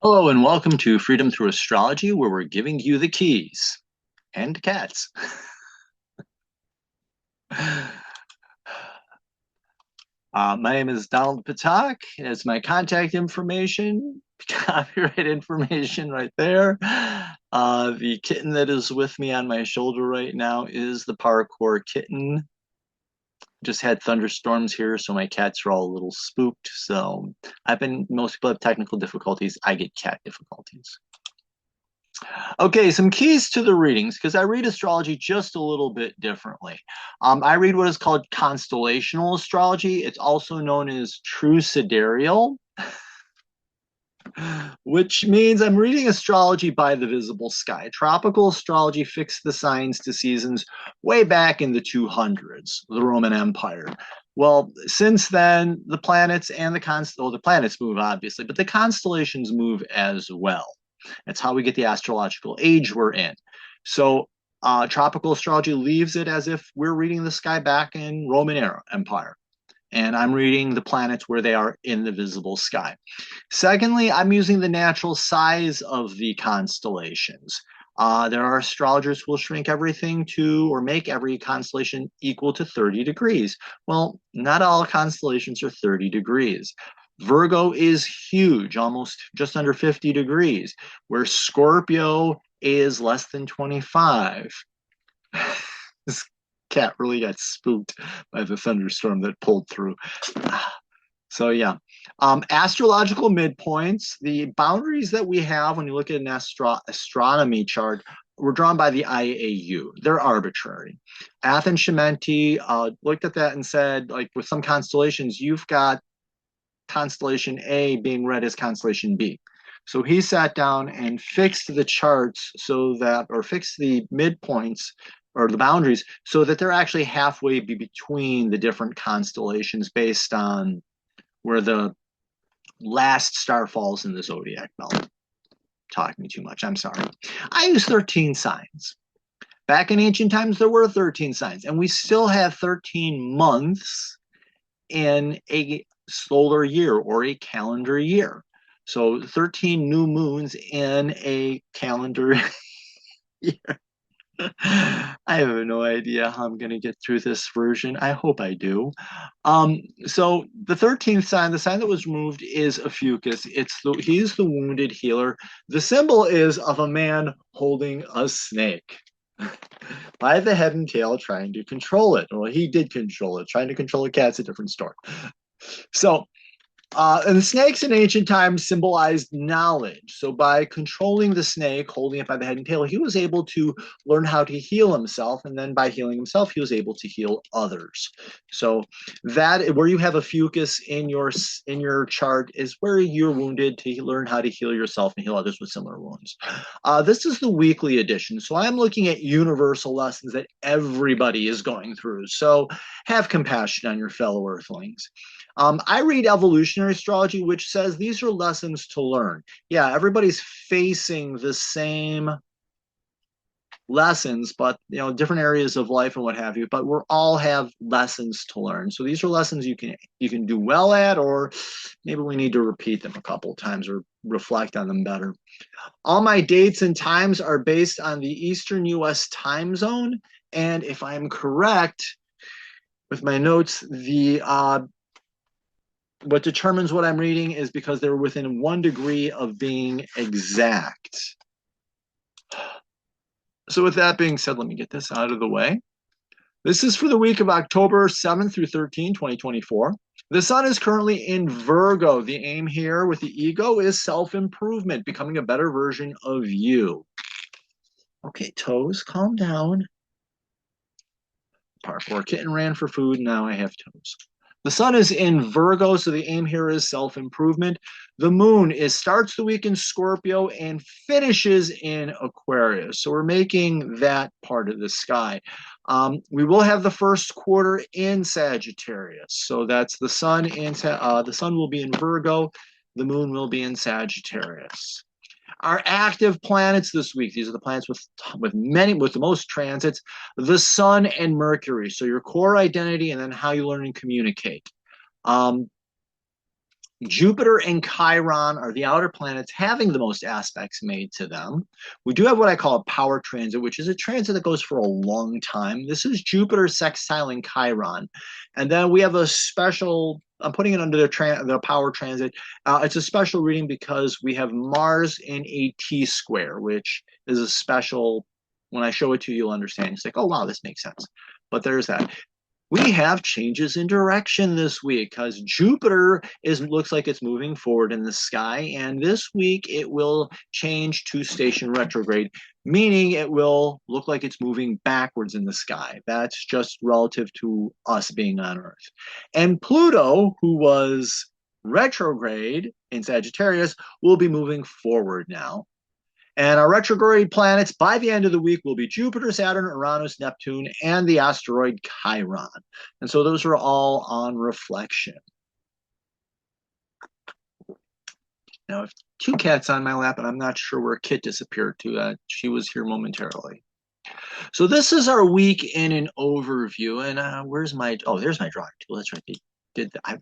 Hello and welcome to Freedom Through Astrology, where we're giving you the keys and cats. My name is Donald Patak. It's my contact information, copyright information right there. The kitten that is with me on my shoulder right now is the parkour kitten. Just had thunderstorms here, so my cats are all a little spooked. So most people have technical difficulties. I get cat difficulties. Okay, some keys to the readings, because I read astrology just a little bit differently. I read what is called constellational astrology. It's also known as true sidereal, which means I'm reading astrology by the visible sky. Tropical astrology fixed the signs to seasons way back in the 200s, the Roman Empire. Well, since then, the planets and the planets move, obviously, but the constellations move as well. That's how we get the astrological age we're in. So tropical astrology leaves it as if we're reading the sky back in Roman Empire. And I'm reading the planets where they are in the visible sky. Secondly, I'm using the natural size of the constellations. There are astrologers who will shrink everything to, or make every constellation equal to 30 degrees. Well, not all constellations are 30 degrees. Virgo is huge, almost just under 50 degrees, where Scorpio is less than 25. This cat really got spooked by the thunderstorm that pulled through. So yeah, astrological midpoints, the boundaries that we have when you look at an astronomy chart, were drawn by the IAU. They're arbitrary. Athens Shimenti looked at that and said, like with some constellations, you've got constellation A being read as constellation B. So he sat down and fixed the charts or fixed the midpoints or the boundaries so that they're actually halfway between the different constellations based on where the last star falls in the zodiac belt. Talking too much, I'm sorry. I use 13 signs. Back in ancient times, there were 13 signs, and we still have 13 months in a solar year or a calendar year. So 13 new moons in a calendar year. I have no idea how I'm going to get through this version. I hope I do. So the 13th sign, the sign that was removed, is Ophiuchus. He's the wounded healer. The symbol is of a man holding a snake by the head and tail, trying to control it. Well, he did control it. Trying to control a cat's a different story. So and the snakes in ancient times symbolized knowledge. So by controlling the snake, holding it by the head and tail, he was able to learn how to heal himself. And then by healing himself, he was able to heal others. So that where you have a Ophiuchus in your chart is where you're wounded to learn how to heal yourself and heal others with similar wounds. This is the weekly edition. So I'm looking at universal lessons that everybody is going through. So have compassion on your fellow earthlings. I read evolutionary astrology, which says these are lessons to learn. Yeah, everybody's facing the same lessons, but different areas of life and what have you. But we all have lessons to learn. So these are lessons you can do well at, or maybe we need to repeat them a couple of times or reflect on them better. All my dates and times are based on the Eastern U.S. time zone, and if I'm correct with my notes, what determines what I'm reading is because they're within 1 degree of being exact. So with that being said, let me get this out of the way. This is for the week of October 7th through 13th, 2024. The sun is currently in Virgo. The aim here with the ego is self-improvement, becoming a better version of you. Okay, toes, calm down. Parkour kitten ran for food. Now I have toes. The sun is in Virgo, so the aim here is self-improvement. The moon starts the week in Scorpio and finishes in Aquarius. So we're making that part of the sky. We will have the first quarter in Sagittarius. So that's the sun the sun will be in Virgo. The moon will be in Sagittarius. Our active planets this week, these are the planets with the most transits, the sun and Mercury. So your core identity and then how you learn and communicate. Jupiter and Chiron are the outer planets having the most aspects made to them. We do have what I call a power transit, which is a transit that goes for a long time. This is Jupiter sextiling Chiron. And then we have a special, I'm putting it under the power transit. It's a special reading because we have Mars in a T square, which is a special, when I show it to you, you'll understand. It's like, oh, wow, this makes sense. But there's that. We have changes in direction this week because Jupiter looks like it's moving forward in the sky, and this week it will change to station retrograde, meaning it will look like it's moving backwards in the sky. That's just relative to us being on Earth. And Pluto, who was retrograde in Sagittarius, will be moving forward now. And our retrograde planets by the end of the week will be Jupiter, Saturn, Uranus, Neptune, and the asteroid Chiron. And so those are all on reflection. Now, I have two cats on my lap, and I'm not sure where Kit disappeared to. She was here momentarily. So this is our week in an overview. And where's my, oh, there's my drawing tool. That's right. They did that.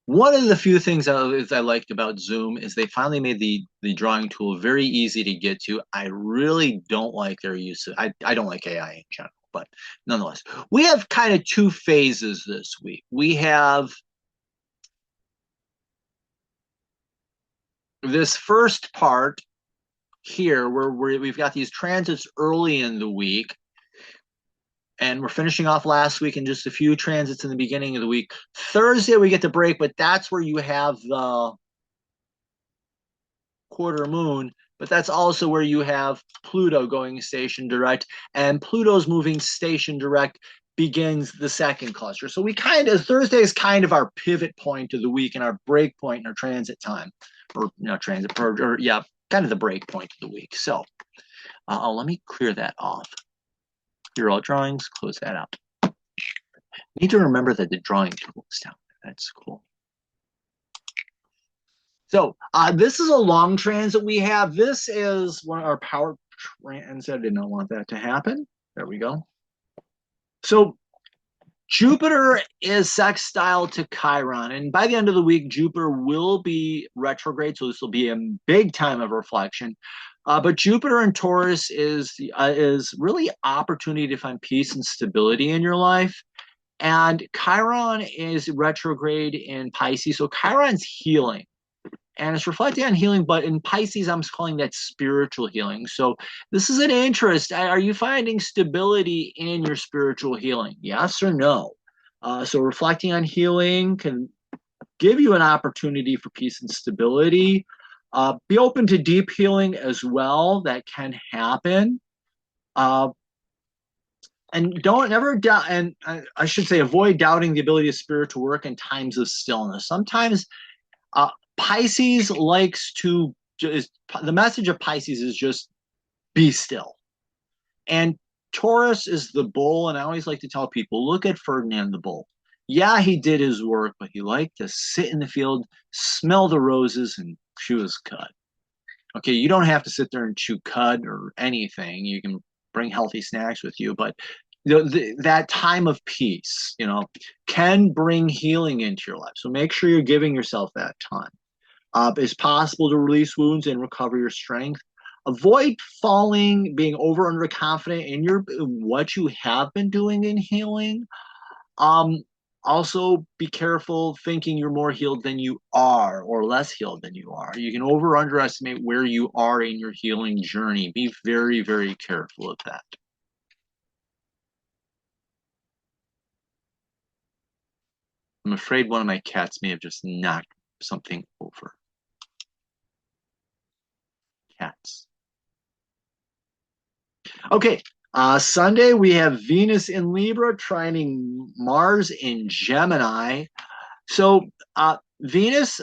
One of the few things I liked about Zoom is they finally made the drawing tool very easy to get to. I really don't like their use of, I don't like AI in general, but nonetheless, we have kind of two phases this week. We have this first part here where we've got these transits early in the week. And we're finishing off last week and just a few transits in the beginning of the week. Thursday, we get the break, but that's where you have the quarter moon. But that's also where you have Pluto going station direct. And Pluto's moving station direct begins the second cluster. So we Thursday is kind of our pivot point of the week and our break point in our transit time. Or, kind of the break point of the week. So let me clear that off. Your all drawings, close that out. Need to remember that the drawing tool is down there. That's cool. So this is a long transit we have. This is one of our power transits. I did not want that to happen. There we go. So Jupiter is sextile to Chiron, and by the end of the week, Jupiter will be retrograde, so this will be a big time of reflection. But Jupiter in Taurus is really opportunity to find peace and stability in your life. And Chiron is retrograde in Pisces, so Chiron's healing. And it's reflecting on healing, but in Pisces, I'm calling that spiritual healing. So this is an interest. Are you finding stability in your spiritual healing? Yes or no? So reflecting on healing can give you an opportunity for peace and stability. Be open to deep healing as well. That can happen. And never doubt, and I should say, avoid doubting the ability of spirit to work in times of stillness. Sometimes Pisces likes to the message of Pisces is just be still. And Taurus is the bull, and I always like to tell people, look at Ferdinand the bull. Yeah, he did his work, but he liked to sit in the field, smell the roses, and chew his cud. Okay, you don't have to sit there and chew cud or anything. You can bring healthy snacks with you, but that time of peace, can bring healing into your life. So make sure you're giving yourself that time. It's possible to release wounds and recover your strength. Avoid being over underconfident in what you have been doing in healing. Also, be careful thinking you're more healed than you are or less healed than you are. You can underestimate where you are in your healing journey. Be very, very careful of that. I'm afraid one of my cats may have just knocked something over. Cats. Okay, Sunday we have Venus in Libra trining Mars in Gemini. So Venus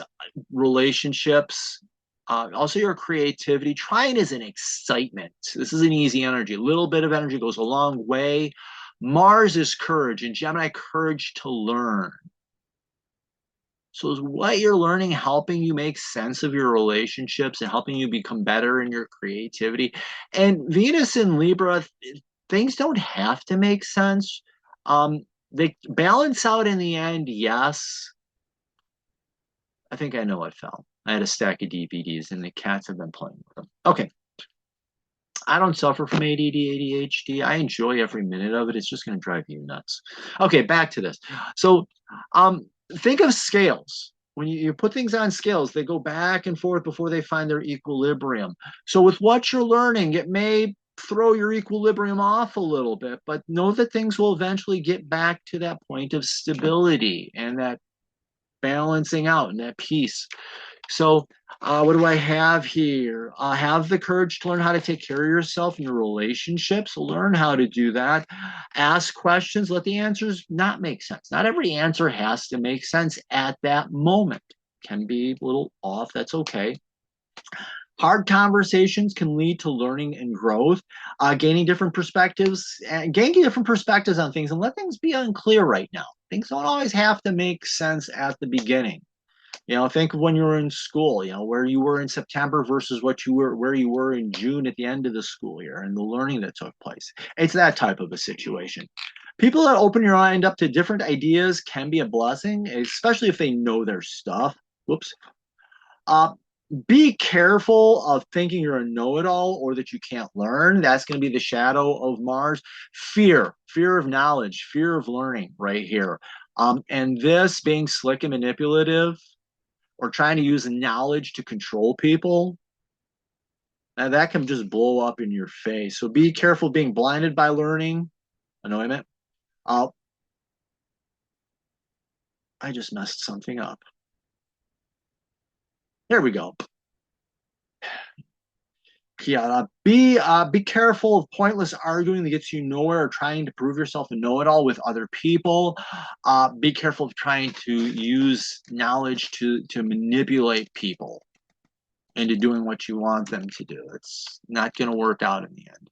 relationships, also your creativity. Trine is an excitement. This is an easy energy. A little bit of energy goes a long way. Mars is courage, and Gemini, courage to learn. So is what you're learning helping you make sense of your relationships and helping you become better in your creativity? And Venus in Libra, things don't have to make sense. They balance out in the end, yes. think I know what fell. I had a stack of DVDs and the cats have been playing with them. Okay. I don't suffer from ADD, ADHD. I enjoy every minute of it. It's just going to drive you nuts. Okay, back to this. So think of scales. When you put things on scales, they go back and forth before they find their equilibrium. So with what you're learning, it may throw your equilibrium off a little bit, but know that things will eventually get back to that point of stability and that balancing out and that peace. So what do I have here? Have the courage to learn how to take care of yourself and your relationships. Learn how to do that. Ask questions. Let the answers not make sense. Not every answer has to make sense at that moment. Can be a little off. That's okay. Hard conversations can lead to learning and growth, gaining different perspectives on things, and let things be unclear right now. Things don't always have to make sense at the beginning. Think of when you were in school, where you were in September versus where you were in June at the end of the school year and the learning that took place. It's that type of a situation. People that open your mind up to different ideas can be a blessing, especially if they know their stuff. Whoops. Be careful of thinking you're a know-it-all or that you can't learn. That's going to be the shadow of Mars. Fear of knowledge, fear of learning right here. And this being slick and manipulative, or trying to use knowledge to control people, now that can just blow up in your face. So be careful being blinded by learning. Annoyment. I just messed something up. There we go. Yeah, be careful of pointless arguing that gets you nowhere, or trying to prove yourself a know-it-all with other people. Be careful of trying to use knowledge to manipulate people into doing what you want them to do. It's not going to work out in the end.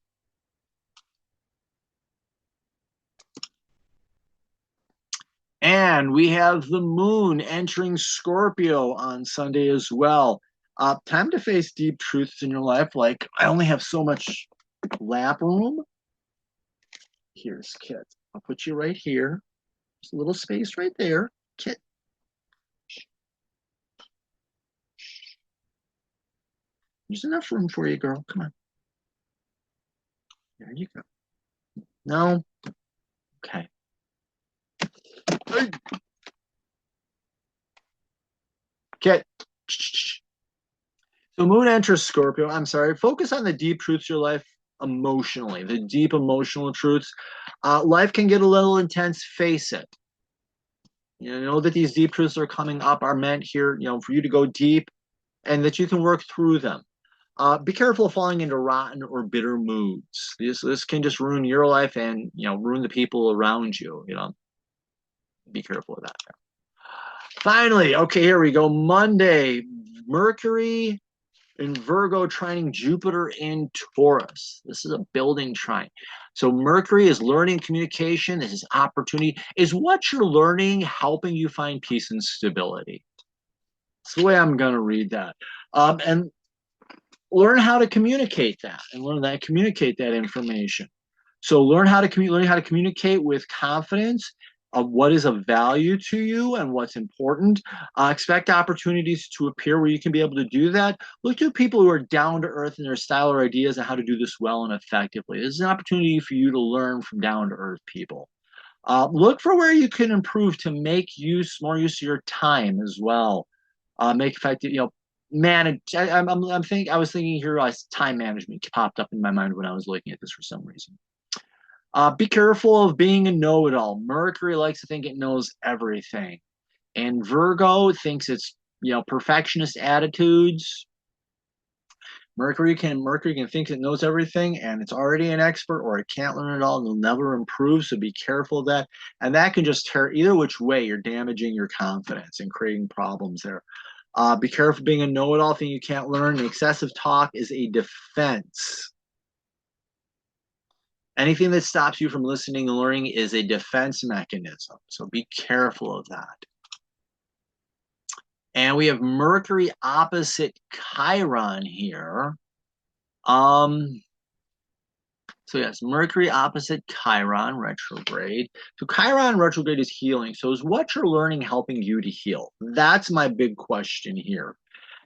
And we have the moon entering Scorpio on Sunday as well. Time to face deep truths in your life, like I only have so much lap room. Here's Kit. I'll put you right here. There's a little space right there. Kit. There's enough room for you, girl. Come on. There you go. No? Okay. Kit. So moon enters Scorpio. I'm sorry. Focus on the deep truths of your life emotionally, the deep emotional truths. Life can get a little intense. Face it. Know that these deep truths are coming up are meant here, for you to go deep, and that you can work through them. Be careful of falling into rotten or bitter moods. This can just ruin your life and ruin the people around you. Be careful of that. Finally, okay, here we go. Monday, Mercury in Virgo trining Jupiter in Taurus. This is a building trine. So Mercury is learning, communication. This is opportunity. Is what you're learning helping you find peace and stability? That's the way I'm going to read that. And learn how to communicate that and communicate that information. So learning how to communicate with confidence of what is of value to you and what's important. Expect opportunities to appear where you can be able to do that. Look to people who are down to earth in their style or ideas and how to do this well and effectively. This is an opportunity for you to learn from down to earth people. Look for where you can improve to make more use of your time as well. Make effective, manage. I was thinking here, time management popped up in my mind when I was looking at this for some reason. Be careful of being a know-it-all. Mercury likes to think it knows everything. And Virgo thinks it's, perfectionist attitudes. Mercury can think it knows everything and it's already an expert, or it can't learn it all and it'll never improve. So be careful of that. And that can just tear either which way. You're damaging your confidence and creating problems there. Be careful being a know-it-all thing you can't learn. Excessive talk is a defense. Anything that stops you from listening and learning is a defense mechanism. So be careful of that. And we have Mercury opposite Chiron here. So yes, Mercury opposite Chiron retrograde. So Chiron retrograde is healing. So is what you're learning helping you to heal? That's my big question here.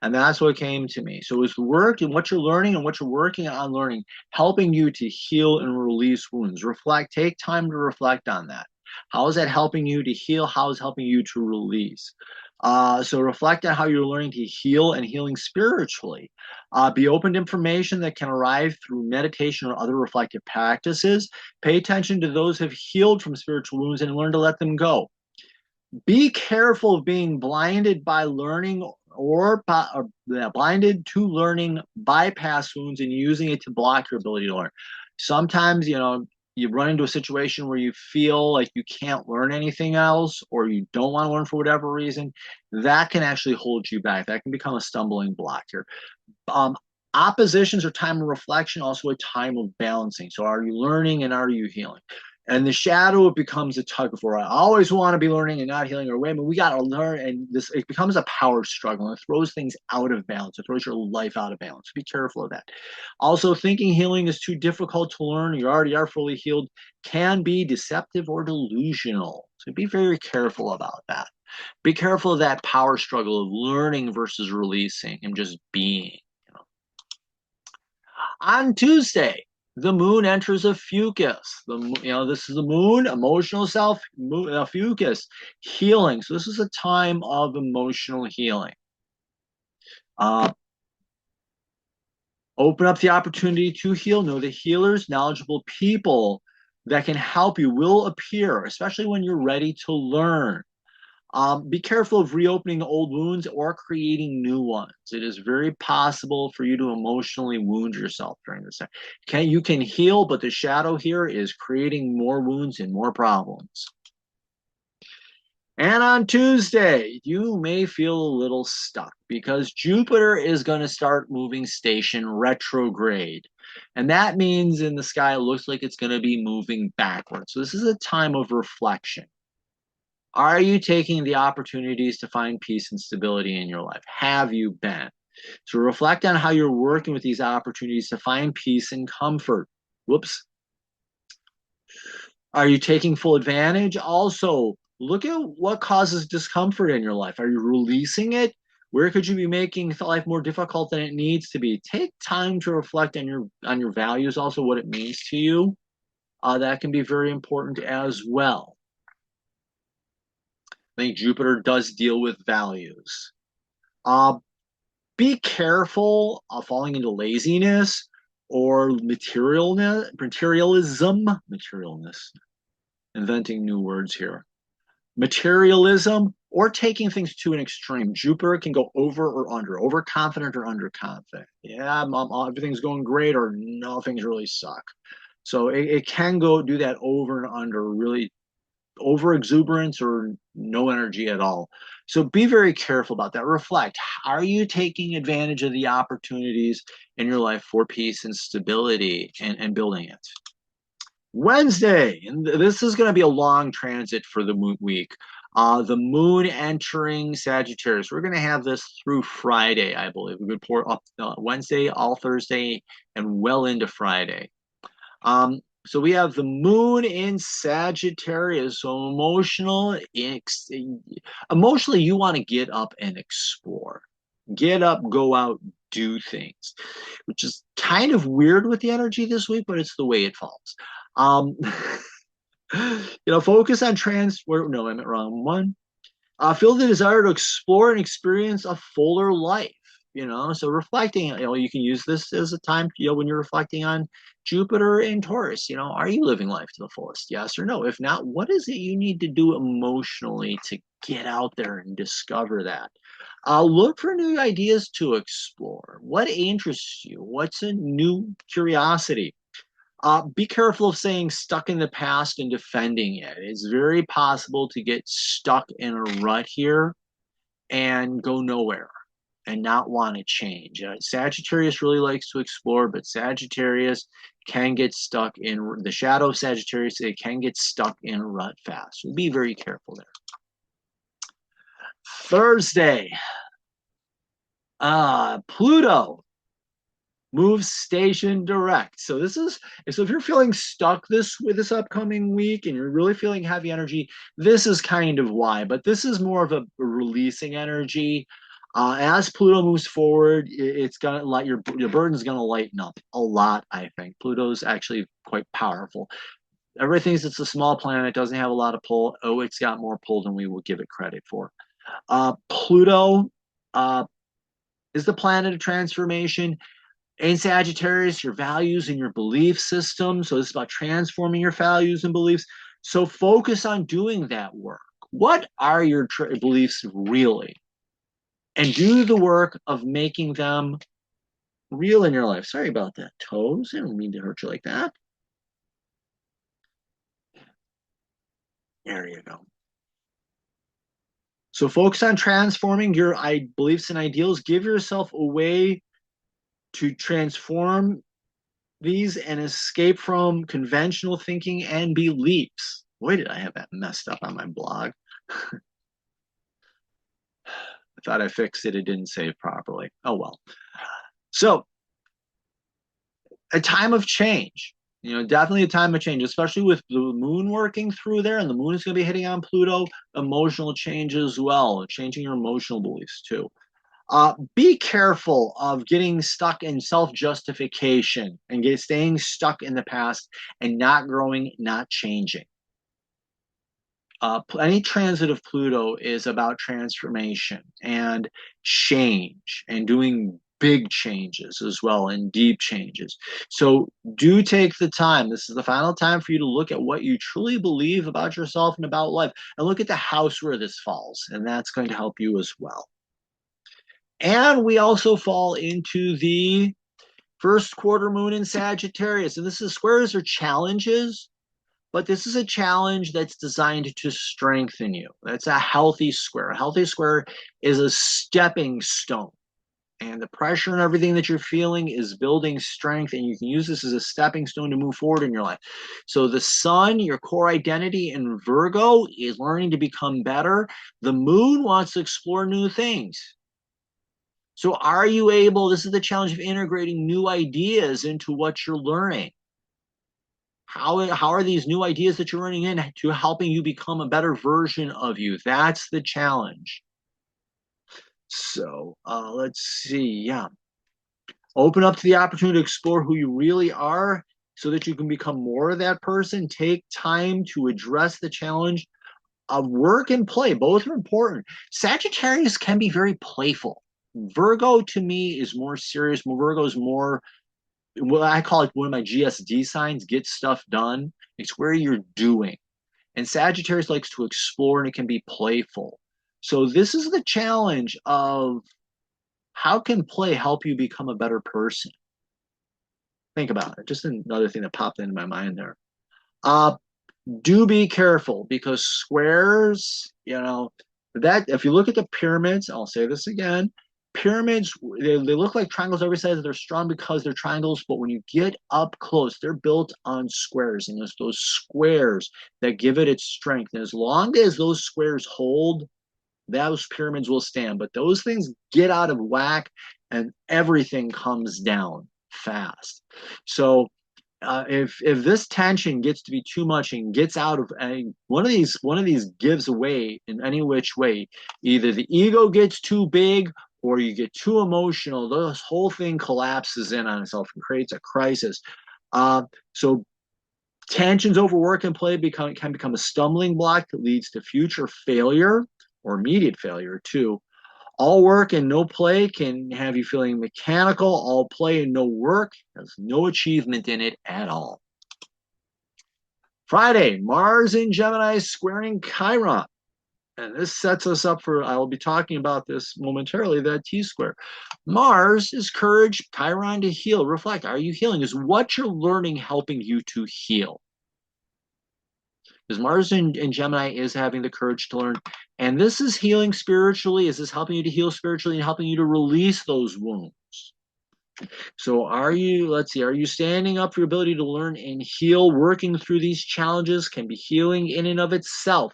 And that's what came to me. So is work and what you're learning and what you're working on learning helping you to heal and release wounds? Reflect, take time to reflect on that. How is that helping you to heal? How is it helping you to release? So reflect on how you're learning to heal and healing spiritually. Be open to information that can arrive through meditation or other reflective practices. Pay attention to those who have healed from spiritual wounds and learn to let them go. Be careful of being blinded by learning or blinded to learning bypass wounds and using it to block your ability to learn. Sometimes, you run into a situation where you feel like you can't learn anything else or you don't want to learn for whatever reason. That can actually hold you back. That can become a stumbling block here. Um, Oppositions are time of reflection, also a time of balancing. So are you learning and are you healing? And the shadow, it becomes a tug of war. I always want to be learning and not healing, or wait a minute, we got to learn. And it becomes a power struggle and it throws things out of balance. It throws your life out of balance. Be careful of that. Also, thinking healing is too difficult to learn, you already are fully healed, can be deceptive or delusional. So be very careful about that. Be careful of that power struggle of learning versus releasing and just being. On Tuesday, the moon enters Ophiuchus. This is the moon, emotional self, Ophiuchus, healing. So this is a time of emotional healing. Open up the opportunity to heal. Know the healers, knowledgeable people that can help you will appear, especially when you're ready to learn. Be careful of reopening old wounds or creating new ones. It is very possible for you to emotionally wound yourself during this time. You can heal, but the shadow here is creating more wounds and more problems. And on Tuesday, you may feel a little stuck because Jupiter is going to start moving station retrograde. And that means in the sky, it looks like it's going to be moving backwards. So this is a time of reflection. Are you taking the opportunities to find peace and stability in your life? Have you been? So reflect on how you're working with these opportunities to find peace and comfort. Whoops. Are you taking full advantage? Also, look at what causes discomfort in your life. Are you releasing it? Where could you be making life more difficult than it needs to be? Take time to reflect on your values, also what it means to you. That can be very important as well. I think Jupiter does deal with values. Be careful of falling into laziness or materialism, inventing new words here. Materialism or taking things to an extreme. Jupiter can go over or under, overconfident or underconfident. Yeah, everything's going great or no, things really suck. So it can go do that over and under, really over exuberance or no energy at all. So be very careful about that. Reflect. Are you taking advantage of the opportunities in your life for peace and stability and building it? Wednesday, and this is going to be a long transit for the week. The moon entering Sagittarius. We're going to have this through Friday, I believe. We're going to pour up Wednesday, all Thursday, and well into Friday. So we have the moon in Sagittarius. So emotionally, you want to get up and explore. Get up, go out, do things, which is kind of weird with the energy this week, but it's the way it falls. Focus on no, I meant wrong one. Feel the desire to explore and experience a fuller life. So reflecting, you can use this as a time, when you're reflecting on Jupiter and Taurus, are you living life to the fullest? Yes or no? If not, what is it you need to do emotionally to get out there and discover that? Look for new ideas to explore. What interests you? What's a new curiosity? Be careful of saying stuck in the past and defending it. It's very possible to get stuck in a rut here and go nowhere and not want to change. Sagittarius really likes to explore, but Sagittarius can get stuck in the shadow of Sagittarius. It can get stuck in a rut fast. So be very careful there. Thursday, Pluto Move station direct. So if you're feeling stuck with this upcoming week and you're really feeling heavy energy, this is kind of why. But this is more of a releasing energy. As Pluto moves forward, it's gonna let your burden's gonna lighten up a lot. I think Pluto's actually quite powerful. Everybody thinks it's a small planet, doesn't have a lot of pull. Oh, it's got more pull than we will give it credit for. Pluto is the planet of transformation. In Sagittarius, your values and your belief system. So this is about transforming your values and beliefs. So focus on doing that work. What are your beliefs really? And do the work of making them real in your life. Sorry about that, toes. I didn't mean to hurt you like that. There you go. So focus on transforming your beliefs and ideals. Give yourself a way to transform these and escape from conventional thinking and beliefs. Boy, did I have that messed up on my blog. I thought I fixed it. It didn't save properly. Oh, well. So a time of change, definitely a time of change, especially with the moon working through there, and the moon is going to be hitting on Pluto. Emotional change as well, changing your emotional beliefs too. Be careful of getting stuck in self-justification and staying stuck in the past and not growing, not changing. Any transit of Pluto is about transformation and change and doing big changes as well and deep changes. So do take the time. This is the final time for you to look at what you truly believe about yourself and about life, and look at the house where this falls, and that's going to help you as well. And we also fall into the first quarter moon in Sagittarius, and this is squares or challenges. But this is a challenge that's designed to strengthen you. That's a healthy square. A healthy square is a stepping stone. And the pressure and everything that you're feeling is building strength, and you can use this as a stepping stone to move forward in your life. So the sun, your core identity in Virgo, is learning to become better. The moon wants to explore new things. So are you able, this is the challenge of integrating new ideas into what you're learning. How are these new ideas that you're running into helping you become a better version of you? That's the challenge. So let's see. Yeah. Open up to the opportunity to explore who you really are so that you can become more of that person. Take time to address the challenge of work and play. Both are important. Sagittarius can be very playful. Virgo to me is more serious. Virgo is more, what I call it, one of my GSD signs, get stuff done. It's where you're doing. And Sagittarius likes to explore, and it can be playful. So this is the challenge of how can play help you become a better person? Think about it. Just another thing that popped into my mind there. Do be careful, because squares, that if you look at the pyramids, I'll say this again, pyramids, they look like triangles every side. They're strong because they're triangles, but when you get up close, they're built on squares, and it's those squares that give it its strength. And as long as those squares hold, those pyramids will stand. But those things get out of whack and everything comes down fast. So if this tension gets to be too much and gets out of one of these gives away in any which way, either the ego gets too big or you get too emotional, this whole thing collapses in on itself and creates a crisis. So tensions over work and play can become a stumbling block that leads to future failure or immediate failure too. All work and no play can have you feeling mechanical. All play and no work has no achievement in it at all. Friday, Mars in Gemini squaring Chiron. And this sets us up for, I will be talking about this momentarily, that T-square. Mars is courage, Chiron to heal. Reflect, are you healing? Is what you're learning helping you to heal? Because Mars in Gemini is having the courage to learn. And this is healing spiritually. Is this helping you to heal spiritually and helping you to release those wounds? So are you standing up for your ability to learn and heal? Working through these challenges can be healing in and of itself.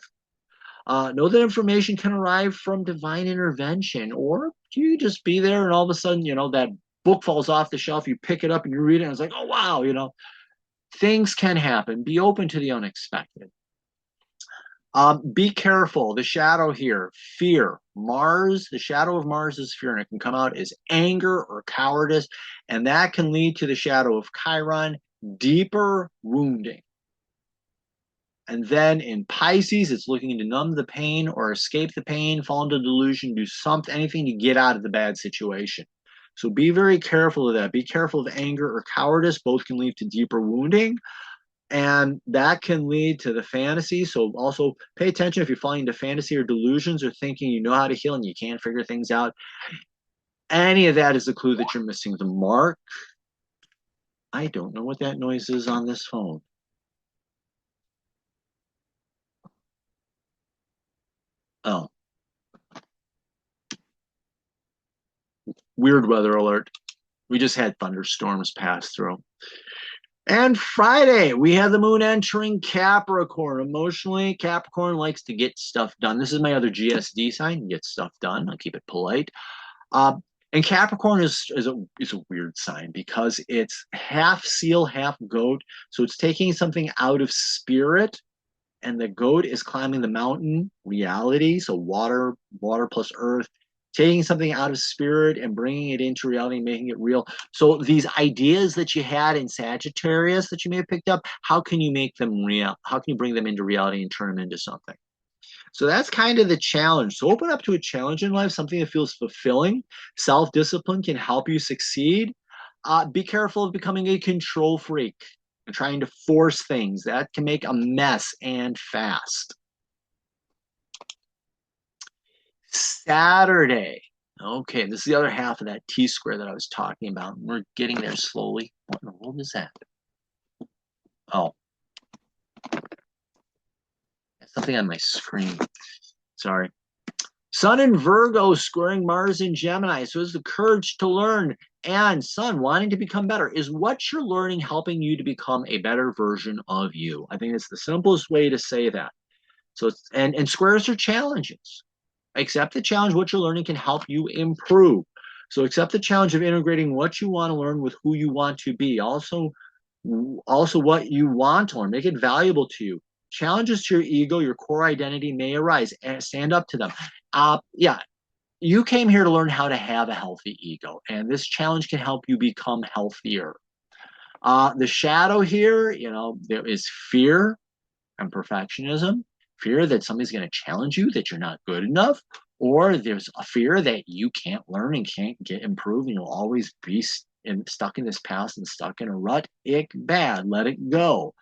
Know that information can arrive from divine intervention, or do you just be there and all of a sudden, that book falls off the shelf, you pick it up and you read it, and it's like, oh, wow, you know, things can happen. Be open to the unexpected. Be careful. The shadow here, fear. Mars, the shadow of Mars is fear, and it can come out as anger or cowardice, and that can lead to the shadow of Chiron, deeper wounding. And then in Pisces, it's looking to numb the pain or escape the pain, fall into delusion, do something, anything to get out of the bad situation. So be very careful of that. Be careful of anger or cowardice. Both can lead to deeper wounding, and that can lead to the fantasy. So also pay attention if you're falling into fantasy or delusions or thinking you know how to heal and you can't figure things out. Any of that is a clue that you're missing the mark. I don't know what that noise is on this phone. Oh. Weird weather alert. We just had thunderstorms pass through. And Friday, we have the moon entering Capricorn. Emotionally, Capricorn likes to get stuff done. This is my other GSD sign, get stuff done. I'll keep it polite. And Capricorn is a weird sign because it's half seal, half goat. So it's taking something out of spirit, and the goat is climbing the mountain reality. So water plus earth, taking something out of spirit and bringing it into reality, making it real. So these ideas that you had in Sagittarius that you may have picked up, how can you make them real? How can you bring them into reality and turn them into something? So that's kind of the challenge. So open up to a challenge in life, something that feels fulfilling. Self-discipline can help you succeed. Be careful of becoming a control freak and trying to force things. That can make a mess and fast. Saturday. Okay, this is the other half of that T-square that I was talking about. We're getting there slowly. What in the world is that? Oh. Something on my screen. Sorry. Sun in Virgo squaring Mars in Gemini. So is the courage to learn and Sun wanting to become better. Is what you're learning helping you to become a better version of you? I think it's the simplest way to say that. So and squares are challenges. Accept the challenge. What you're learning can help you improve. So accept the challenge of integrating what you want to learn with who you want to be. Also what you want to learn. Make it valuable to you. Challenges to your ego, your core identity may arise, and stand up to them. Yeah, you came here to learn how to have a healthy ego, and this challenge can help you become healthier. The shadow here, you know, there is fear and perfectionism, fear that somebody's going to challenge you, that you're not good enough, or there's a fear that you can't learn and can't get improved, and you'll always be stuck in this past and stuck in a rut. Ick, bad, let it go.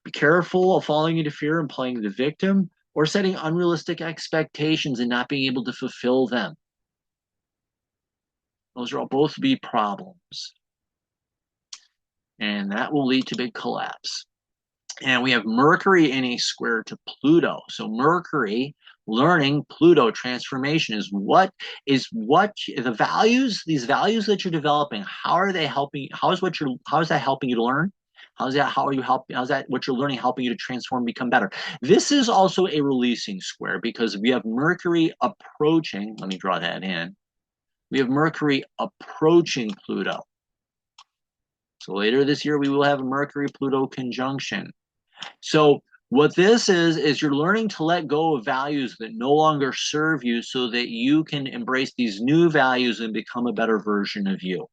Be careful of falling into fear and playing the victim or setting unrealistic expectations and not being able to fulfill them. Those will both be problems. And that will lead to big collapse. And we have Mercury in a square to Pluto. So Mercury, learning, Pluto, transformation is what the values, these values that you're developing, how are they helping? How is that helping you to learn? How's that what you're learning helping you to transform, become better? This is also a releasing square because we have Mercury approaching, let me draw that in. We have Mercury approaching Pluto. So later this year, we will have a Mercury-Pluto conjunction. So what this is you're learning to let go of values that no longer serve you so that you can embrace these new values and become a better version of you.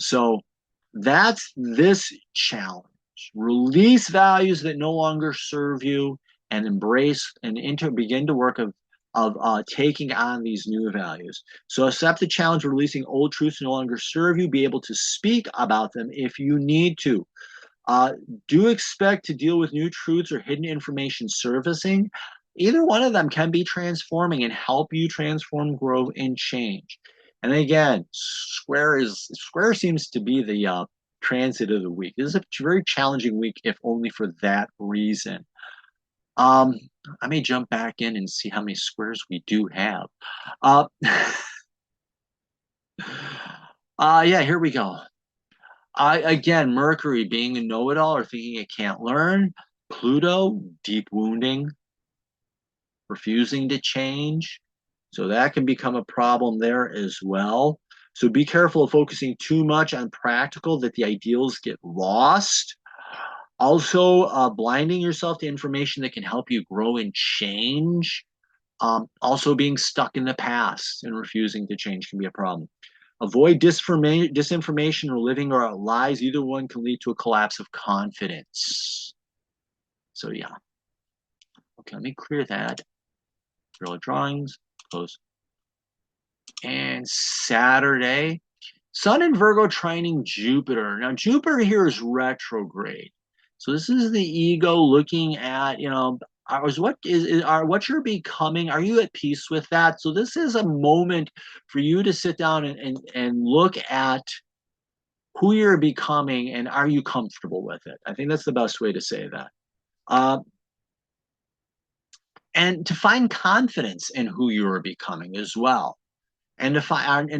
So that's this challenge. Release values that no longer serve you and embrace and begin to work of taking on these new values. So accept the challenge of releasing old truths that no longer serve you. Be able to speak about them if you need to. Do expect to deal with new truths or hidden information surfacing. Either one of them can be transforming and help you transform, grow, and change. And again, square seems to be the transit of the week. This is a very challenging week, if only for that reason. I may jump back in and see how many squares we do have. Yeah, here we go. Again, Mercury being a know-it-all or thinking it can't learn. Pluto, deep wounding, refusing to change. So that can become a problem there as well. So be careful of focusing too much on practical that the ideals get lost. Also, blinding yourself to information that can help you grow and change. Also, being stuck in the past and refusing to change can be a problem. Avoid disinformation or living or lies. Either one can lead to a collapse of confidence. So yeah. Okay, let me clear that. Draw drawings, close. And Saturday, Sun in Virgo trining Jupiter. Now, Jupiter here is retrograde. So this is the ego looking at, what you're becoming. Are you at peace with that? So this is a moment for you to sit down and look at who you're becoming and are you comfortable with it? I think that's the best way to say that. And to find confidence in who you are becoming as well. And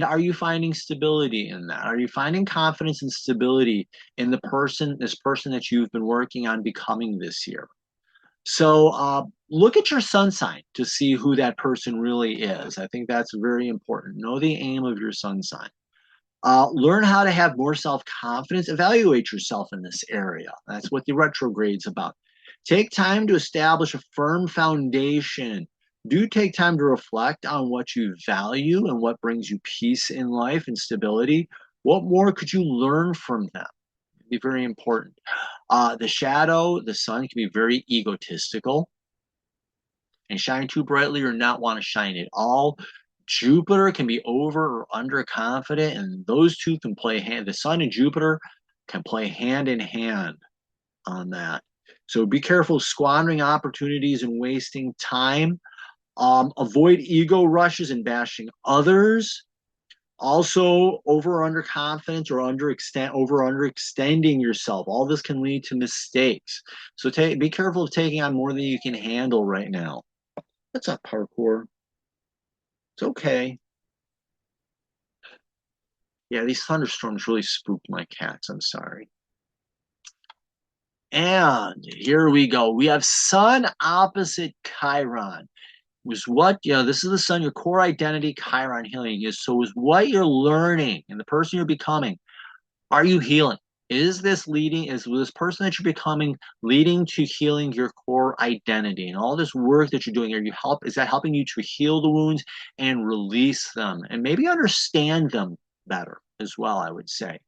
are you finding stability in that? Are you finding confidence and stability in this person that you've been working on becoming this year? So look at your sun sign to see who that person really is. I think that's very important. Know the aim of your sun sign. Learn how to have more self-confidence. Evaluate yourself in this area. That's what the retrograde's about. Take time to establish a firm foundation. Do take time to reflect on what you value and what brings you peace in life and stability. What more could you learn from them? It'd be very important. The shadow, the sun, can be very egotistical and shine too brightly or not want to shine at all. Jupiter can be over or underconfident, and those two can play hand. The sun and Jupiter can play hand in hand on that. So be careful squandering opportunities and wasting time. Avoid ego rushes and bashing others. Also, over or underconfidence or overextending yourself. All this can lead to mistakes. So be careful of taking on more than you can handle right now. What's up, parkour? It's okay. Yeah, these thunderstorms really spooked my cats. I'm sorry. And here we go. We have Sun opposite Chiron. This is the sun, your core identity, Chiron healing is. So is what you're learning and the person you're becoming. Are you healing? Is this person that you're becoming leading to healing your core identity and all this work that you're doing? Is that helping you to heal the wounds and release them and maybe understand them better as well, I would say.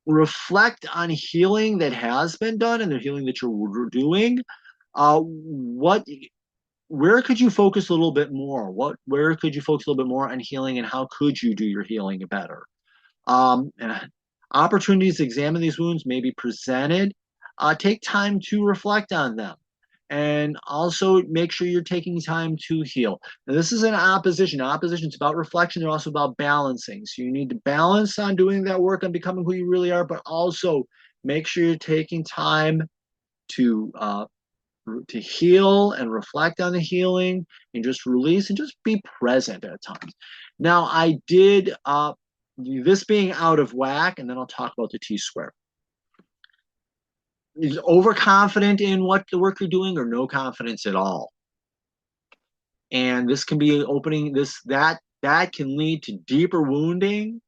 Reflect on healing that has been done and the healing that you're doing. Where could you focus a little bit more? Where could you focus a little bit more on healing and how could you do your healing better? And opportunities to examine these wounds may be presented. Take time to reflect on them. And also make sure you're taking time to heal. Now, this is an opposition. Opposition is about reflection. They're also about balancing. So you need to balance on doing that work on becoming who you really are, but also make sure you're taking time to heal and reflect on the healing and just release and just be present at times. Now, I did this being out of whack, and then I'll talk about the T-square. Is overconfident in what the work you're doing or no confidence at all. And this can be that can lead to deeper wounding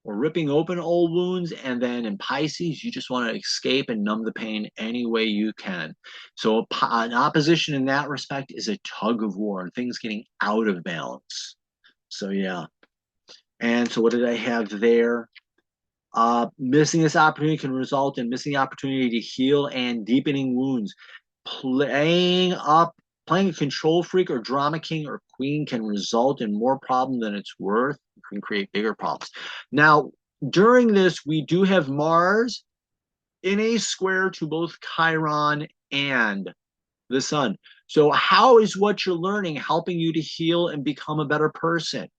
or ripping open old wounds. And then in Pisces, you just want to escape and numb the pain any way you can. So an opposition in that respect is a tug of war and things getting out of balance. So yeah. And so what did I have there? Missing this opportunity can result in missing the opportunity to heal and deepening wounds. Playing a control freak or drama king or queen can result in more problem than it's worth. It can create bigger problems. Now, during this, we do have Mars in a square to both Chiron and the sun. So how is what you're learning helping you to heal and become a better person?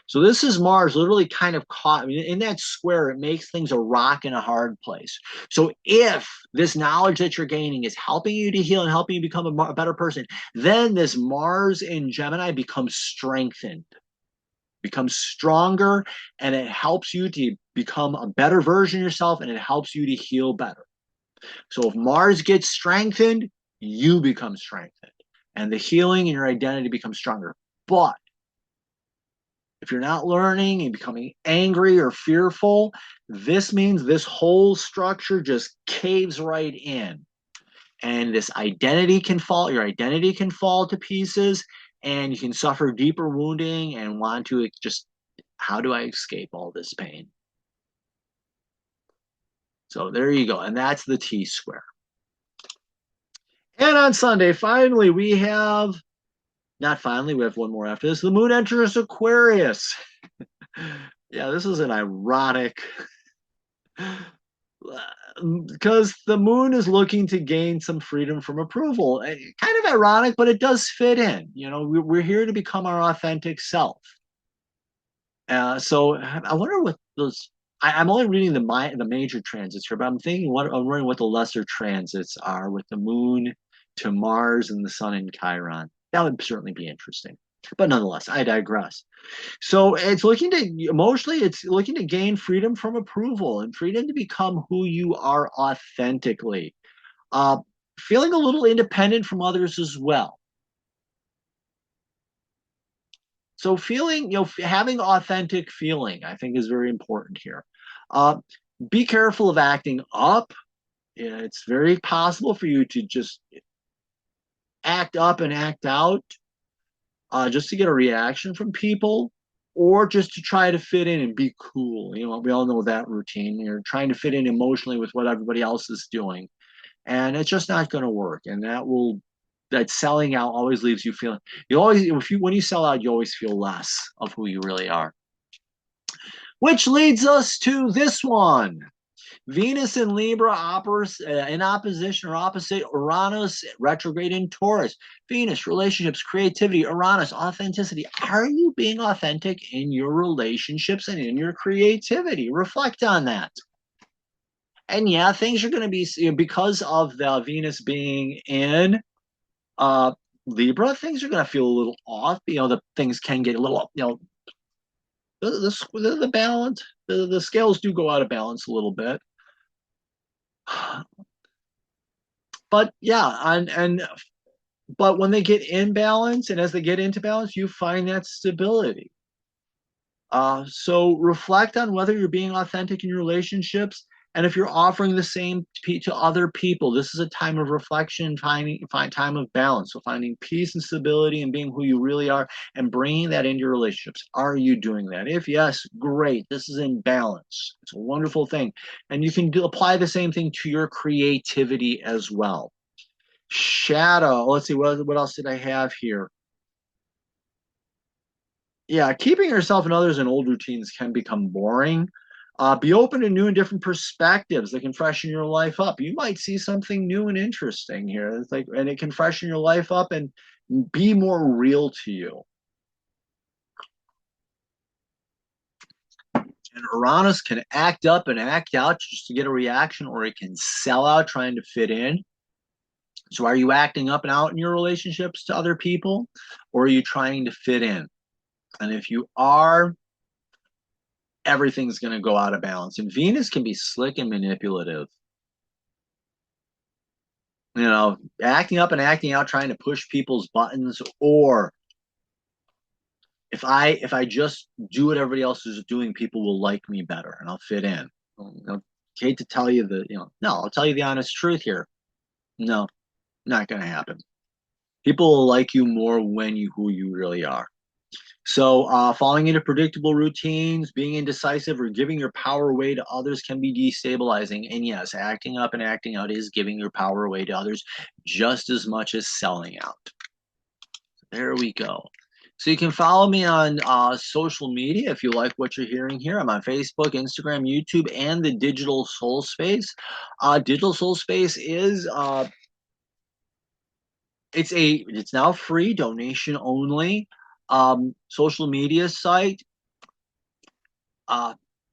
So this is Mars literally kind of caught. I mean, in that square, it makes things a rock in a hard place. So if this knowledge that you're gaining is helping you to heal and helping you become a better person, then this Mars in Gemini becomes strengthened, becomes stronger, and it helps you to become a better version of yourself, and it helps you to heal better. So if Mars gets strengthened, you become strengthened, and the healing and your identity becomes stronger. But If you're not learning and becoming angry or fearful, this means this whole structure just caves right in. And this identity can fall, your identity can fall to pieces, and you can suffer deeper wounding and want to just, how do I escape all this pain? So there you go. And that's the T square. And on Sunday, finally, we have, not finally, we have one more after this. The moon enters Aquarius. Yeah, this is an ironic, because the moon is looking to gain some freedom from approval. Kind of ironic, but it does fit in. You know, we're here to become our authentic self. So I wonder what those. I'm only reading the major transits here, but I'm wondering what the lesser transits are with the moon to Mars and the sun in Chiron. That would certainly be interesting. But nonetheless, I digress. So it's looking to emotionally, it's looking to gain freedom from approval and freedom to become who you are authentically. Uh, Feeling a little independent from others as well. So feeling, having authentic feeling, I think is very important here. Uh, be careful of acting up. It's very possible for you to just act up and act out just to get a reaction from people, or just to try to fit in and be cool. You know, we all know that routine. You're trying to fit in emotionally with what everybody else is doing, and it's just not going to work. And that selling out always leaves you feeling, when you sell out, you always feel less of who you really are. Which leads us to this one. Venus in Libra in opposition or opposite Uranus retrograde in Taurus. Venus, relationships, creativity, Uranus, authenticity. Are you being authentic in your relationships and in your creativity? Reflect on that. And yeah, things are going to be, because of the Venus being in Libra, things are going to feel a little off. The things can get a little, the balance, the scales do go out of balance a little bit. But yeah, but when they get in balance, and as they get into balance, you find that stability. So reflect on whether you're being authentic in your relationships, and if you're offering the same to other people. This is a time of reflection, time of balance. So finding peace and stability and being who you really are and bringing that into your relationships. Are you doing that? If yes, great. This is in balance. It's a wonderful thing. And you can apply the same thing to your creativity as well. Shadow. Let's see, what else did I have here? Yeah, keeping yourself and others in old routines can become boring. Be open to new and different perspectives that can freshen your life up. You might see something new and interesting here. It's like, and it can freshen your life up and be more real to you. And Uranus can act up and act out just to get a reaction, or it can sell out trying to fit in. So are you acting up and out in your relationships to other people, or are you trying to fit in? And if you are, everything's going to go out of balance. And Venus can be slick and manipulative. Acting up and acting out, trying to push people's buttons, or if I just do what everybody else is doing, people will like me better and I'll fit in. Hate to tell you I'll tell you the honest truth here. No, not going to happen. People will like you more when who you really are. So falling into predictable routines, being indecisive, or giving your power away to others can be destabilizing. And yes, acting up and acting out is giving your power away to others just as much as selling out. There we go. So you can follow me on social media if you like what you're hearing here. I'm on Facebook, Instagram, YouTube, and the Digital Soul Space. Digital Soul Space is it's now free, donation only. Social media site,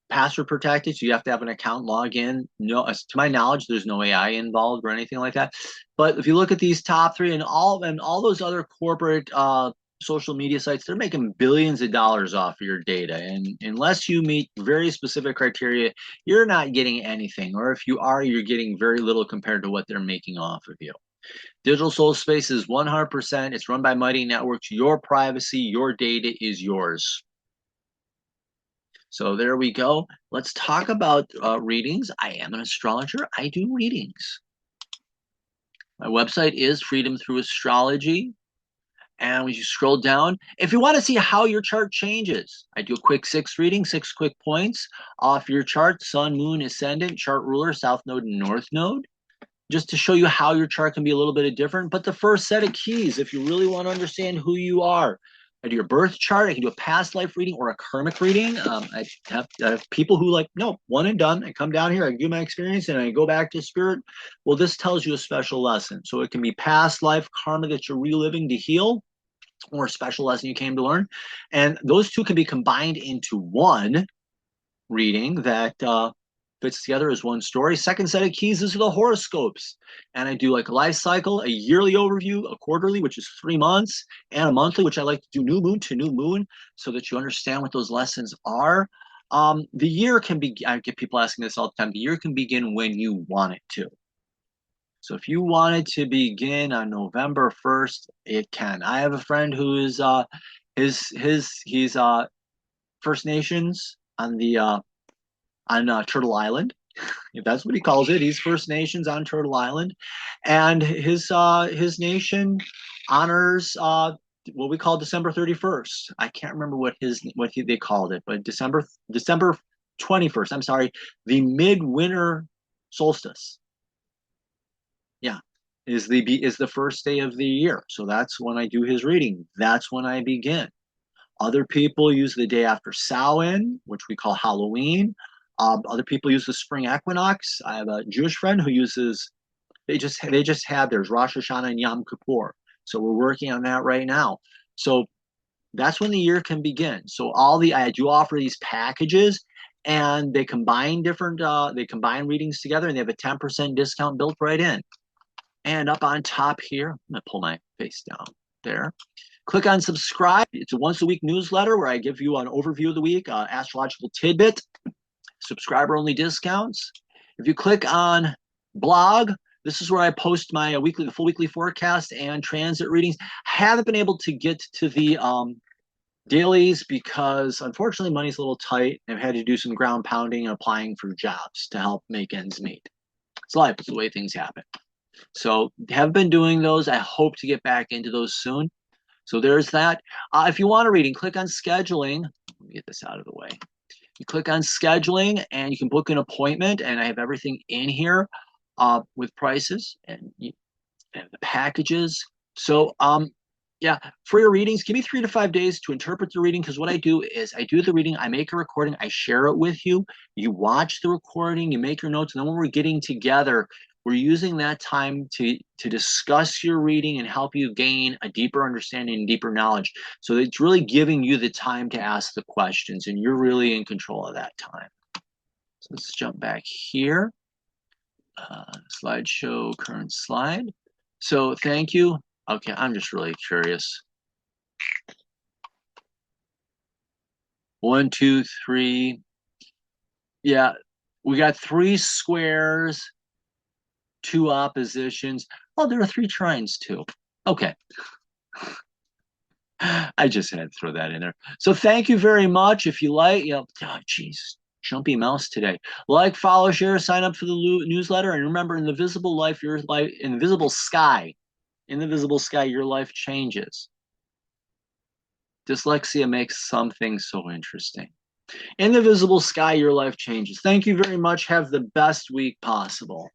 password protected, so you have to have an account login. No, to my knowledge, there's no AI involved or anything like that. But if you look at these top three and all those other corporate social media sites, they're making billions of dollars off of your data. And unless you meet very specific criteria, you're not getting anything. Or if you are, you're getting very little compared to what they're making off of you. Digital Soul Space is 100%. It's run by Mighty Networks. Your privacy, your data is yours. So there we go. Let's talk about readings. I am an astrologer. I do readings. My website is Freedom Through Astrology. And when you scroll down, if you want to see how your chart changes, I do a quick 6 reading, 6 quick points off your chart, sun, moon, ascendant, chart ruler, south node, and north node, just to show you how your chart can be a little bit different. But the first set of keys, if you really want to understand who you are, I do your birth chart. I can do a past life reading or a karmic reading. I have people who like, no, one and done. I come down here, I do my experience, and I go back to spirit. Well, this tells you a special lesson. So it can be past life karma that you're reliving to heal, or a special lesson you came to learn. And those two can be combined into one reading that fits together as one story. Second set of keys is the horoscopes. And I do like a life cycle, a yearly overview, a quarterly, which is 3 months, and a monthly, which I like to do new moon to new moon so that you understand what those lessons are. The year can be, I get people asking this all the time, the year can begin when you want it to. So if you wanted to begin on November 1st, it can. I have a friend who is he's First Nations on the on Turtle Island, if that's what he calls it. He's First Nations on Turtle Island, and his nation honors what we call December 31st. I can't remember they called it, but December 21st. I'm sorry, the midwinter solstice. Yeah, is the first day of the year. So that's when I do his reading. That's when I begin. Other people use the day after Samhain, which we call Halloween. Other people use the spring equinox. I have a Jewish friend who uses they just have theirs, Rosh Hashanah and Yom Kippur. So we're working on that right now. So that's when the year can begin. So I do offer these packages, and they combine readings together, and they have a 10% discount built right in. And up on top here, I'm going to pull my face down there. Click on subscribe. It's a once a week newsletter where I give you an overview of the week, astrological tidbit, subscriber only discounts. If you click on blog, this is where I post my the full weekly forecast and transit readings. I haven't been able to get to the dailies because unfortunately money's a little tight. I've had to do some ground pounding and applying for jobs to help make ends meet. It's life. It's the way things happen. So have been doing those. I hope to get back into those soon. So there's that. If you want a reading, click on scheduling. Let me get this out of the way. You click on scheduling and you can book an appointment, and I have everything in here with prices and the packages. So yeah, for your readings, give me 3 to 5 days to interpret the reading, because what I do is I do the reading, I make a recording, I share it with you, you watch the recording, you make your notes, and then when we're getting together, we're using that time to discuss your reading and help you gain a deeper understanding and deeper knowledge. So it's really giving you the time to ask the questions, and you're really in control of that time. So let's jump back here. Slideshow, current slide. So thank you. Okay, I'm just really curious. 1, 2, 3. Yeah, we got 3 squares, 2 oppositions. Oh, there are 3 trines too. Okay. I just had to throw that in there. So thank you very much. If you like, oh, geez, jumpy mouse today. Like, follow, share, sign up for the newsletter. And remember, in the visible life, your life, in the visible sky, your life changes. Dyslexia makes something so interesting. In the visible sky, your life changes. Thank you very much. Have the best week possible.